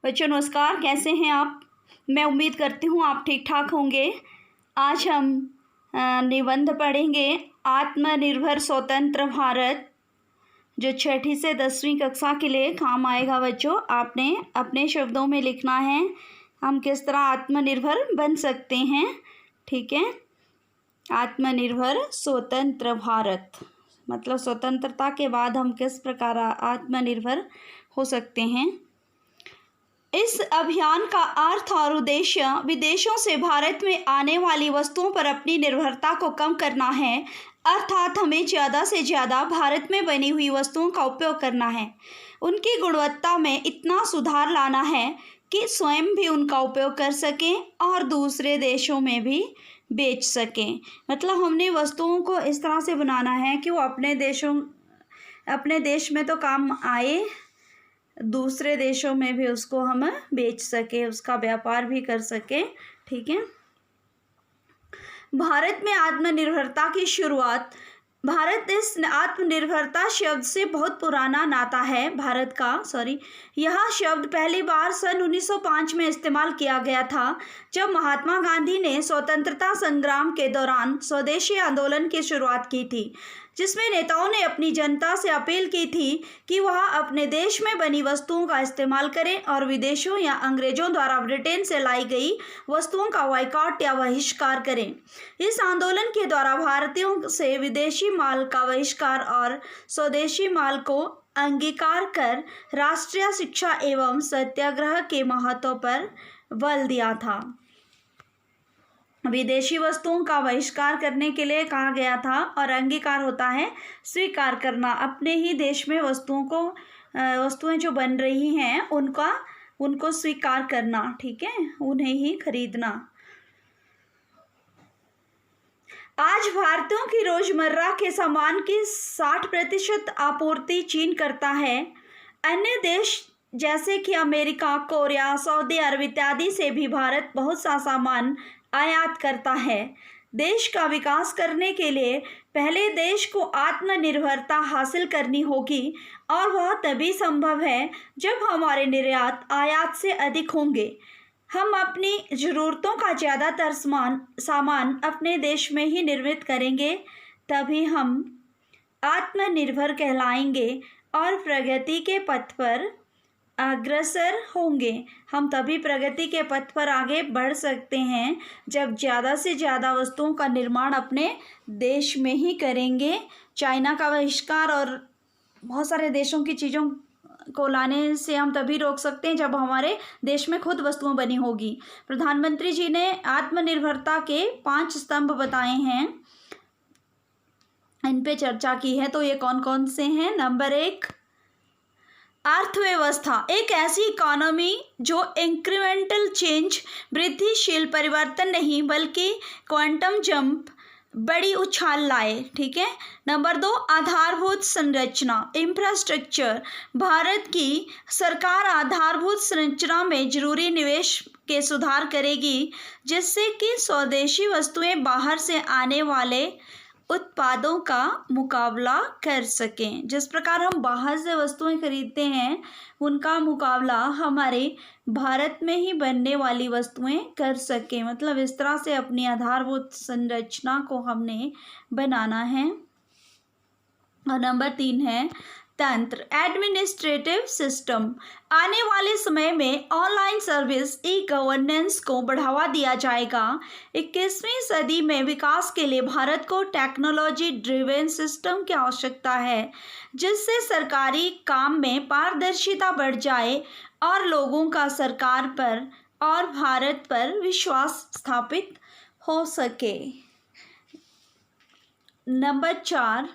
बच्चों नमस्कार, कैसे हैं आप। मैं उम्मीद करती हूँ आप ठीक ठाक होंगे। आज हम निबंध पढ़ेंगे आत्मनिर्भर स्वतंत्र भारत, जो 6ठी से 10वीं कक्षा के लिए काम आएगा। बच्चों आपने अपने शब्दों में लिखना है हम किस तरह आत्मनिर्भर बन सकते हैं। ठीक है, आत्मनिर्भर स्वतंत्र भारत मतलब स्वतंत्रता के बाद हम किस प्रकार आत्मनिर्भर हो सकते हैं। इस अभियान का अर्थ और उद्देश्य विदेशों से भारत में आने वाली वस्तुओं पर अपनी निर्भरता को कम करना है, अर्थात हमें ज़्यादा से ज़्यादा भारत में बनी हुई वस्तुओं का उपयोग करना है। उनकी गुणवत्ता में इतना सुधार लाना है कि स्वयं भी उनका उपयोग कर सकें और दूसरे देशों में भी बेच सकें। मतलब हमने वस्तुओं को इस तरह से बनाना है कि वो अपने देश में तो काम आए, दूसरे देशों में भी उसको हम बेच सके, उसका व्यापार भी कर सके। ठीक है, भारत में आत्मनिर्भरता की शुरुआत, भारत इस आत्मनिर्भरता शब्द से बहुत पुराना नाता है। भारत का यह शब्द पहली बार सन 1905 में इस्तेमाल किया गया था, जब महात्मा गांधी ने स्वतंत्रता संग्राम के दौरान स्वदेशी आंदोलन की शुरुआत की थी, जिसमें नेताओं ने अपनी जनता से अपील की थी कि वह अपने देश में बनी वस्तुओं का इस्तेमाल करें और विदेशों या अंग्रेजों द्वारा ब्रिटेन से लाई गई वस्तुओं का बायकॉट या बहिष्कार करें। इस आंदोलन के द्वारा भारतीयों से विदेशी माल का बहिष्कार और स्वदेशी माल को अंगीकार कर राष्ट्रीय शिक्षा एवं सत्याग्रह के महत्व पर बल दिया था। विदेशी वस्तुओं का बहिष्कार करने के लिए कहा गया था और अंगीकार होता है स्वीकार करना, अपने ही देश में वस्तुएं जो बन रही हैं उनको स्वीकार करना। ठीक है, उन्हें ही खरीदना। आज भारतीयों की रोजमर्रा के सामान की 60% आपूर्ति चीन करता है। अन्य देश जैसे कि अमेरिका, कोरिया, सऊदी अरब इत्यादि से भी भारत बहुत सा सामान आयात करता है। देश का विकास करने के लिए पहले देश को आत्मनिर्भरता हासिल करनी होगी और वह तभी संभव है जब हमारे निर्यात आयात से अधिक होंगे। हम अपनी ज़रूरतों का ज़्यादातर सामान अपने देश में ही निर्मित करेंगे, तभी हम आत्मनिर्भर कहलाएंगे और प्रगति के पथ पर अग्रसर होंगे। हम तभी प्रगति के पथ पर आगे बढ़ सकते हैं जब ज़्यादा से ज़्यादा वस्तुओं का निर्माण अपने देश में ही करेंगे। चाइना का बहिष्कार और बहुत सारे देशों की चीज़ों को लाने से हम तभी रोक सकते हैं जब हमारे देश में खुद वस्तुएं बनी होगी। प्रधानमंत्री जी ने आत्मनिर्भरता के 5 स्तंभ बताए हैं, इन पे चर्चा की है। तो ये कौन कौन से हैं। नंबर 1, अर्थव्यवस्था, एक ऐसी इकोनॉमी जो इंक्रीमेंटल चेंज, वृद्धिशील परिवर्तन नहीं बल्कि क्वांटम जंप, बड़ी उछाल लाए। ठीक है। नंबर 2, आधारभूत संरचना, इंफ्रास्ट्रक्चर, भारत की सरकार आधारभूत संरचना में जरूरी निवेश के सुधार करेगी, जिससे कि स्वदेशी वस्तुएं बाहर से आने वाले उत्पादों का मुकाबला कर सकें। जिस प्रकार हम बाहर से वस्तुएं खरीदते हैं, उनका मुकाबला हमारे भारत में ही बनने वाली वस्तुएं कर सकें। मतलब इस तरह से अपनी आधारभूत संरचना को हमने बनाना है। और नंबर 3 है तंत्र, एडमिनिस्ट्रेटिव सिस्टम। आने वाले समय में ऑनलाइन सर्विस, ई गवर्नेंस को बढ़ावा दिया जाएगा। 21वीं सदी में विकास के लिए भारत को टेक्नोलॉजी ड्रिवन सिस्टम की आवश्यकता है, जिससे सरकारी काम में पारदर्शिता बढ़ जाए और लोगों का सरकार पर और भारत पर विश्वास स्थापित हो सके। नंबर 4,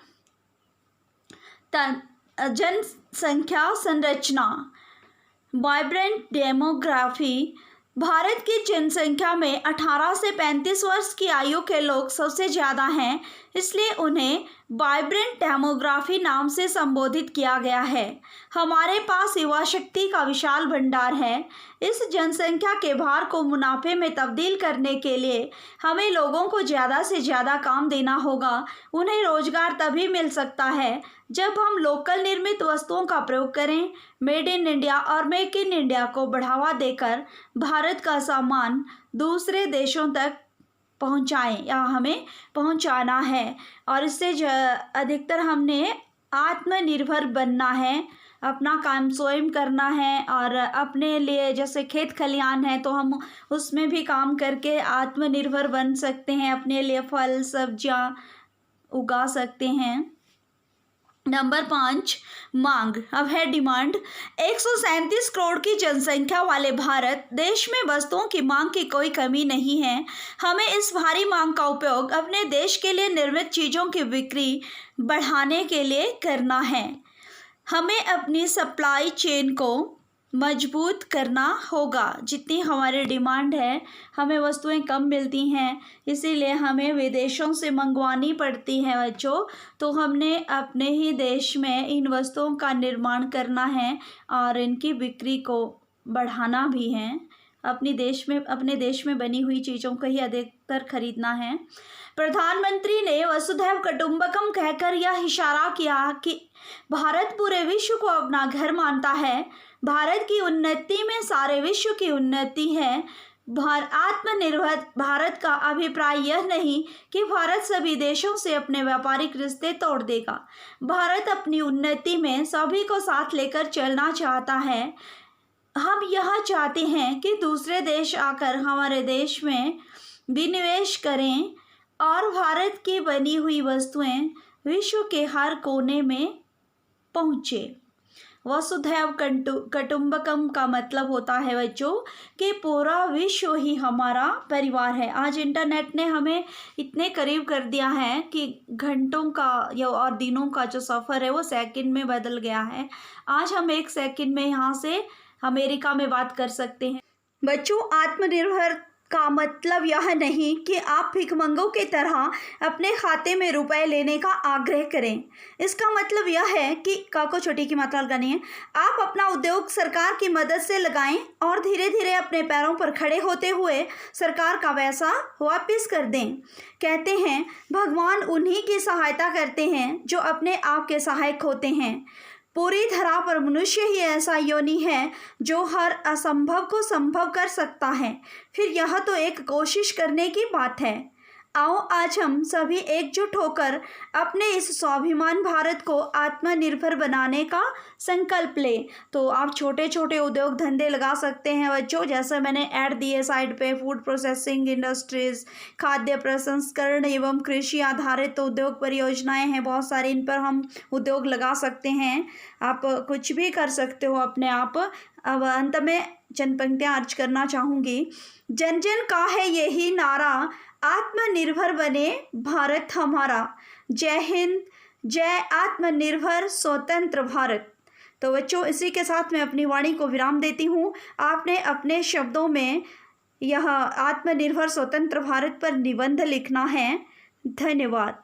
जनसंख्या संरचना, वाइब्रेंट डेमोग्राफी। भारत की जनसंख्या में 18 से 35 वर्ष की आयु के लोग सबसे ज़्यादा हैं, इसलिए उन्हें वाइब्रेंट डेमोग्राफी नाम से संबोधित किया गया है। हमारे पास युवा शक्ति का विशाल भंडार है। इस जनसंख्या के भार को मुनाफे में तब्दील करने के लिए हमें लोगों को ज़्यादा से ज़्यादा काम देना होगा। उन्हें रोजगार तभी मिल सकता है जब हम लोकल निर्मित वस्तुओं का प्रयोग करें। मेड इन इंडिया और मेक इन इंडिया को बढ़ावा देकर भारत का सामान दूसरे देशों तक पहुंचाएं या हमें पहुंचाना है, और इससे अधिकतर हमने आत्मनिर्भर बनना है, अपना काम स्वयं करना है। और अपने लिए जैसे खेत खलिहान है तो हम उसमें भी काम करके आत्मनिर्भर बन सकते हैं, अपने लिए फल सब्जियां उगा सकते हैं। नंबर 5, मांग। अब है डिमांड। 137 करोड़ की जनसंख्या वाले भारत देश में वस्तुओं की मांग की कोई कमी नहीं है। हमें इस भारी मांग का उपयोग अपने देश के लिए निर्मित चीज़ों की बिक्री बढ़ाने के लिए करना है। हमें अपनी सप्लाई चेन को मजबूत करना होगा। जितनी हमारी डिमांड है, हमें वस्तुएं कम मिलती हैं, इसीलिए हमें विदेशों से मंगवानी पड़ती हैं बच्चों। तो हमने अपने ही देश में इन वस्तुओं का निर्माण करना है और इनकी बिक्री को बढ़ाना भी है। अपने देश में बनी हुई चीज़ों को ही अधिकतर खरीदना है। प्रधानमंत्री ने वसुधैव कुटुंबकम कहकर यह इशारा किया कि भारत पूरे विश्व को अपना घर मानता है। भारत की उन्नति में सारे विश्व की उन्नति है। आत्मनिर्भर भारत का अभिप्राय यह नहीं कि भारत सभी देशों से अपने व्यापारिक रिश्ते तोड़ देगा। भारत अपनी उन्नति में सभी को साथ लेकर चलना चाहता है। हम यह चाहते हैं कि दूसरे देश आकर हमारे देश में विनिवेश करें और भारत की बनी हुई वस्तुएं विश्व के हर कोने में पहुँचे। वसुधैव कुटुंबकम का मतलब होता है बच्चों कि पूरा विश्व ही हमारा परिवार है। आज इंटरनेट ने हमें इतने करीब कर दिया है कि घंटों का या और दिनों का जो सफ़र है वो सेकंड में बदल गया है। आज हम 1 सेकंड में यहाँ से अमेरिका में बात कर सकते हैं। बच्चों, आत्मनिर्भर का मतलब यह नहीं कि आप भिखमंगों की तरह अपने खाते में रुपए लेने का आग्रह करें। इसका मतलब यह है कि का को छोटी की मात्रा लगानी है। आप अपना उद्योग सरकार की मदद से लगाएं और धीरे धीरे अपने पैरों पर खड़े होते हुए सरकार का पैसा वापस कर दें। कहते हैं भगवान उन्हीं की सहायता करते हैं जो अपने आप के सहायक होते हैं। पूरी धरा पर मनुष्य ही ऐसा योनि है जो हर असंभव को संभव कर सकता है। फिर यह तो एक कोशिश करने की बात है। आओ आज हम सभी एकजुट होकर अपने इस स्वाभिमान भारत को आत्मनिर्भर बनाने का संकल्प लें। तो आप छोटे छोटे उद्योग धंधे लगा सकते हैं बच्चों, जैसे मैंने ऐड दिए साइड पे। फूड प्रोसेसिंग इंडस्ट्रीज़, खाद्य प्रसंस्करण एवं कृषि आधारित उद्योग परियोजनाएं हैं बहुत सारी, इन पर हम उद्योग लगा सकते हैं। आप कुछ भी कर सकते हो अपने आप। अब अंत में चंद पंक्तियाँ अर्ज करना चाहूँगी। जन जन का है यही नारा, आत्मनिर्भर बने भारत हमारा। जय हिंद, जय आत्मनिर्भर स्वतंत्र भारत। तो बच्चों, इसी के साथ मैं अपनी वाणी को विराम देती हूँ। आपने अपने शब्दों में यह आत्मनिर्भर स्वतंत्र भारत पर निबंध लिखना है। धन्यवाद।